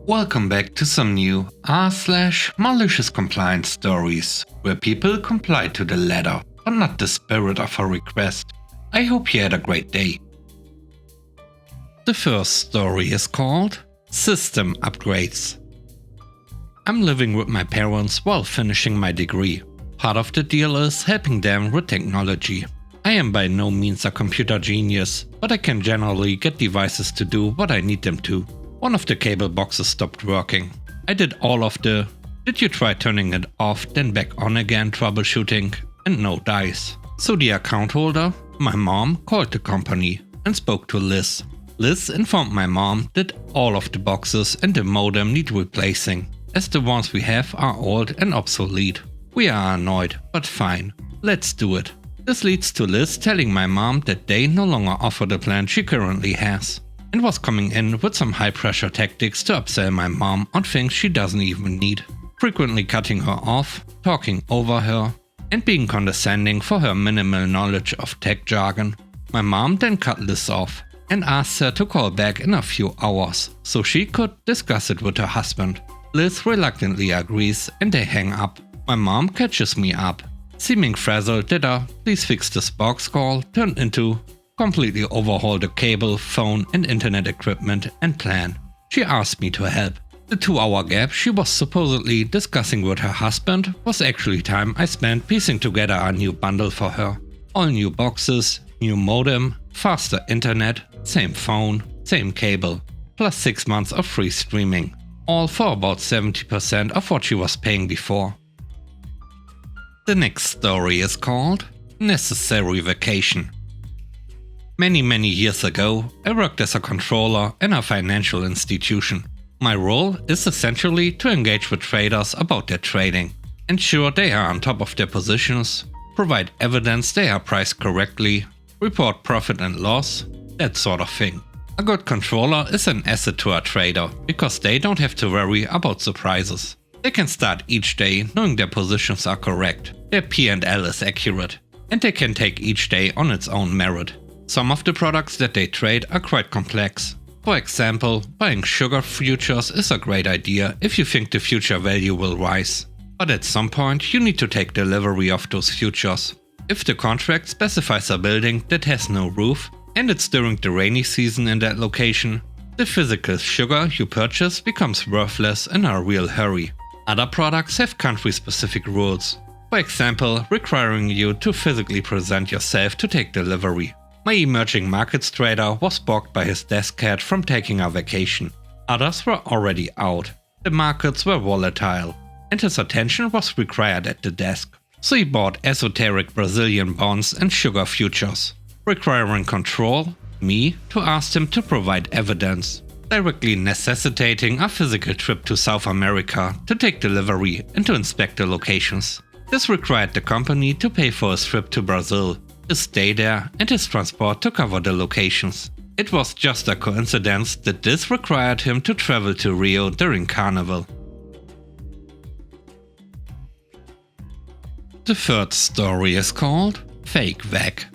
Welcome back to some new r/malicious compliance stories, where people comply to the letter, but not the spirit of a request. I hope you had a great day. The first story is called System Upgrades. I'm living with my parents while finishing my degree. Part of the deal is helping them with technology. I am by no means a computer genius, but I can generally get devices to do what I need them to. One of the cable boxes stopped working. I did all of the "did you try turning it off then back on again" troubleshooting, and no dice. So the account holder, my mom, called the company and spoke to Liz. Liz informed my mom that all of the boxes and the modem need replacing, as the ones we have are old and obsolete. We are annoyed, but fine, let's do it. This leads to Liz telling my mom that they no longer offer the plan she currently has, and was coming in with some high pressure tactics to upsell my mom on things she doesn't even need, frequently cutting her off, talking over her, and being condescending for her minimal knowledge of tech jargon. My mom then cut Liz off and asked her to call back in a few hours so she could discuss it with her husband. Liz reluctantly agrees and they hang up. My mom catches me up, seeming frazzled that a "please fix this box" call turned into "completely overhaul the cable, phone and internet equipment and plan." She asked me to help. The 2-hour gap she was supposedly discussing with her husband was actually time I spent piecing together a new bundle for her. All new boxes, new modem, faster internet, same phone, same cable, plus 6 months of free streaming. All for about 70% of what she was paying before. The next story is called Necessary Vacation. Many years ago, I worked as a controller in a financial institution. My role is essentially to engage with traders about their trading, ensure they are on top of their positions, provide evidence they are priced correctly, report profit and loss, that sort of thing. A good controller is an asset to a trader because they don't have to worry about surprises. They can start each day knowing their positions are correct, their P&L is accurate, and they can take each day on its own merit. Some of the products that they trade are quite complex. For example, buying sugar futures is a great idea if you think the future value will rise. But at some point you need to take delivery of those futures. If the contract specifies a building that has no roof and it's during the rainy season in that location, the physical sugar you purchase becomes worthless in a real hurry. Other products have country-specific rules. For example, requiring you to physically present yourself to take delivery. My emerging markets trader was balked by his desk cat from taking a vacation. Others were already out. The markets were volatile, and his attention was required at the desk. So he bought esoteric Brazilian bonds and sugar futures, requiring control, me, to ask him to provide evidence, directly necessitating a physical trip to South America to take delivery and to inspect the locations. This required the company to pay for his trip to Brazil, his stay there and his transport to cover the locations. It was just a coincidence that this required him to travel to Rio during Carnival. The third story is called Fake Vac.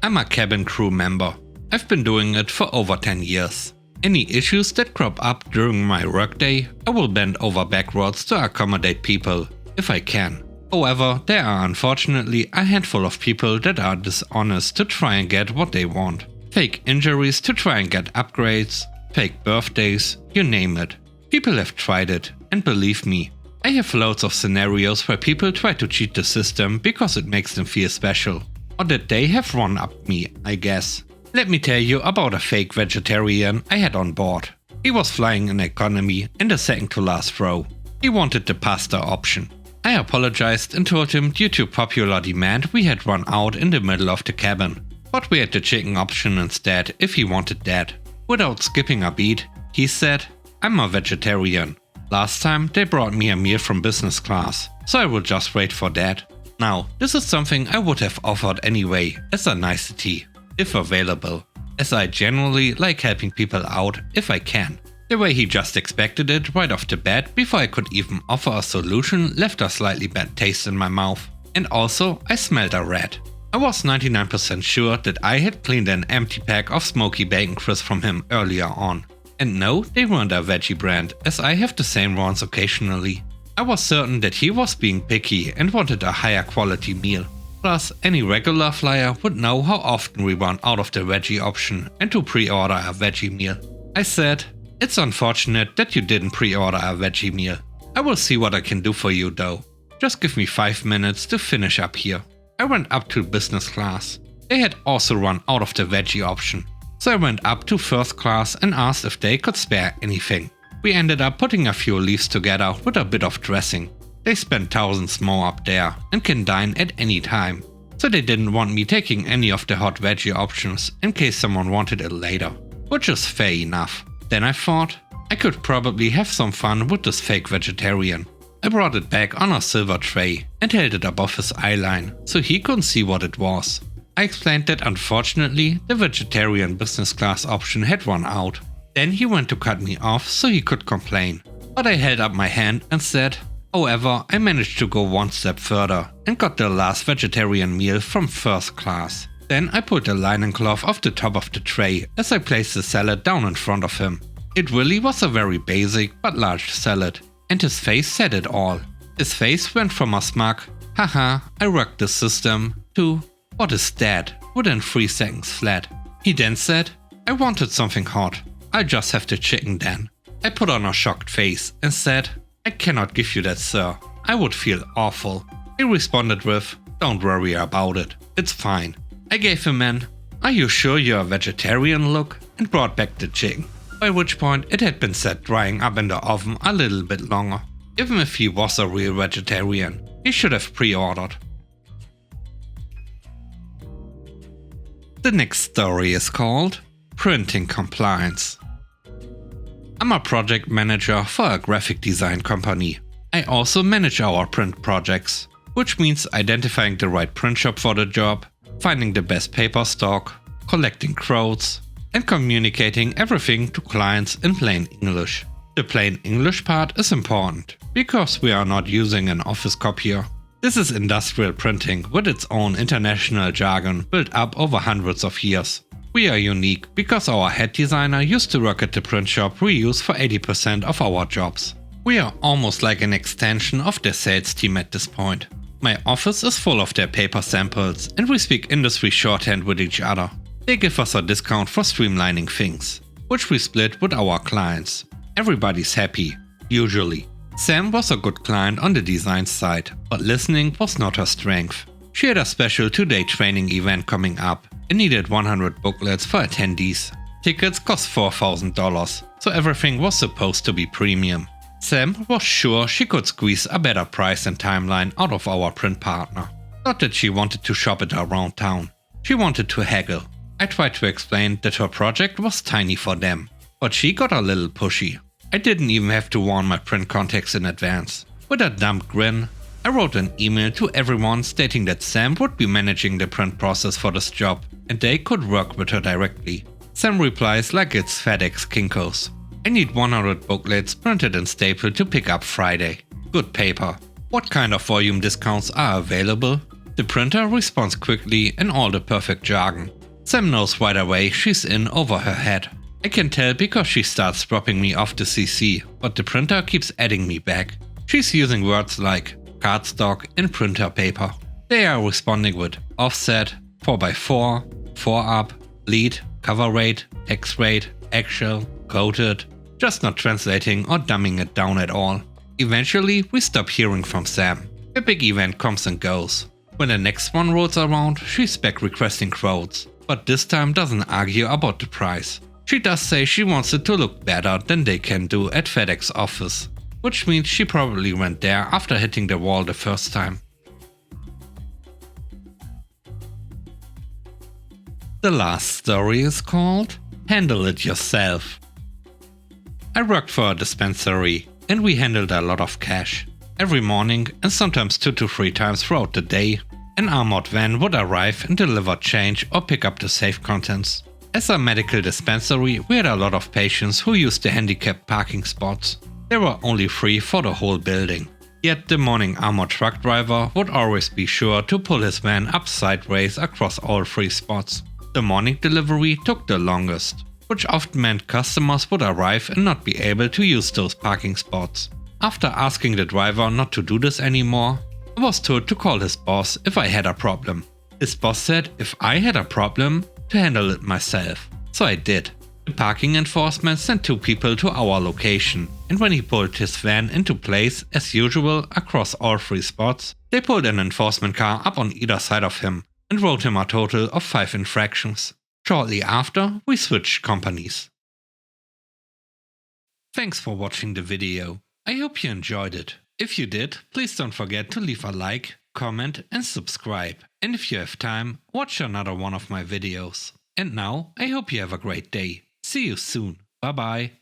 I'm a cabin crew member. I've been doing it for over 10 years. Any issues that crop up during my workday, I will bend over backwards to accommodate people, if I can. However, there are unfortunately a handful of people that are dishonest to try and get what they want. Fake injuries to try and get upgrades, fake birthdays, you name it. People have tried it, and believe me, I have loads of scenarios where people try to cheat the system because it makes them feel special. Or that they have one-upped me, I guess. Let me tell you about a fake vegetarian I had on board. He was flying in economy in the second to last row. He wanted the pasta option. I apologized and told him due to popular demand we had run out in the middle of the cabin, but we had the chicken option instead if he wanted that. Without skipping a beat, he said, "I'm a vegetarian. Last time they brought me a meal from business class, so I will just wait for that." Now, this is something I would have offered anyway, as a nicety, if available, as I generally like helping people out if I can. The way he just expected it right off the bat before I could even offer a solution left a slightly bad taste in my mouth. And also, I smelled a rat. I was 99% sure that I had cleaned an empty pack of smoky bacon crisps from him earlier on. And no, they weren't a veggie brand, as I have the same ones occasionally. I was certain that he was being picky and wanted a higher quality meal. Plus, any regular flyer would know how often we run out of the veggie option and to pre-order a veggie meal. I said, "It's unfortunate that you didn't pre-order a veggie meal. I will see what I can do for you though. Just give me 5 minutes to finish up here." I went up to business class. They had also run out of the veggie option. So I went up to first class and asked if they could spare anything. We ended up putting a few leaves together with a bit of dressing. They spent thousands more up there and can dine at any time. So they didn't want me taking any of the hot veggie options in case someone wanted it later. Which is fair enough. Then I thought, I could probably have some fun with this fake vegetarian. I brought it back on a silver tray and held it above his eyeline so he couldn't see what it was. I explained that unfortunately the vegetarian business class option had run out. Then he went to cut me off so he could complain. But I held up my hand and said, however, I managed to go one step further and got the last vegetarian meal from first class. Then I pulled the linen cloth off the top of the tray as I placed the salad down in front of him. It really was a very basic but large salad, and his face said it all. His face went from a smug, "Haha, I wrecked the system," to "What is that?" within 3 seconds flat. He then said, "I wanted something hot. I'll just have the chicken then." I put on a shocked face and said, "I cannot give you that, sir. I would feel awful." He responded with, "Don't worry about it. It's fine." I gave him an, "Are you sure you're a vegetarian?" look and brought back the chicken. By which point it had been set drying up in the oven a little bit longer. Even if he was a real vegetarian, he should have pre-ordered. The next story is called Printing Compliance. I'm a project manager for a graphic design company. I also manage our print projects, which means identifying the right print shop for the job, finding the best paper stock, collecting quotes, and communicating everything to clients in plain English. The plain English part is important, because we are not using an office copier. This is industrial printing with its own international jargon built up over hundreds of years. We are unique because our head designer used to work at the print shop we use for 80% of our jobs. We are almost like an extension of their sales team at this point. My office is full of their paper samples and we speak industry shorthand with each other. They give us a discount for streamlining things, which we split with our clients. Everybody's happy, usually. Sam was a good client on the design side, but listening was not her strength. She had a special 2-day training event coming up and needed 100 booklets for attendees. Tickets cost $4,000, so everything was supposed to be premium. Sam was sure she could squeeze a better price and timeline out of our print partner. Not that she wanted to shop it around town. She wanted to haggle. I tried to explain that her project was tiny for them, but she got a little pushy. I didn't even have to warn my print contacts in advance. With a dumb grin, I wrote an email to everyone stating that Sam would be managing the print process for this job and they could work with her directly. Sam replies like it's FedEx Kinko's. "I need 100 booklets printed and stapled to pick up Friday. Good paper. What kind of volume discounts are available?" The printer responds quickly in all the perfect jargon. Sam knows right away she's in over her head. I can tell because she starts dropping me off the CC, but the printer keeps adding me back. She's using words like cardstock and printer paper. They are responding with offset, 4x4, 4up, lead, cover rate, text rate, actual, coded, just not translating or dumbing it down at all. Eventually we stop hearing from Sam. The big event comes and goes. When the next one rolls around, she's back requesting quotes, but this time doesn't argue about the price. She does say she wants it to look better than they can do at FedEx office, which means she probably went there after hitting the wall the first time. The last story is called Handle It Yourself. I worked for a dispensary and we handled a lot of cash. Every morning and sometimes 2 to 3 times throughout the day, an armored van would arrive and deliver change or pick up the safe contents. As a medical dispensary, we had a lot of patients who used the handicapped parking spots. There were only 3 for the whole building. Yet the morning armored truck driver would always be sure to pull his van up sideways across all 3 spots. The morning delivery took the longest, which often meant customers would arrive and not be able to use those parking spots. After asking the driver not to do this anymore, I was told to call his boss if I had a problem. His boss said if I had a problem, to handle it myself. So I did. The parking enforcement sent 2 people to our location, and when he pulled his van into place as usual across all 3 spots, they pulled an enforcement car up on either side of him and wrote him a total of 5 infractions. Shortly after, we switched companies. Thanks for watching the video. I hope you enjoyed it. If you did, please don't forget to leave a like, comment and subscribe. And if you have time, watch another one of my videos. And now, I hope you have a great day. See you soon. Bye bye.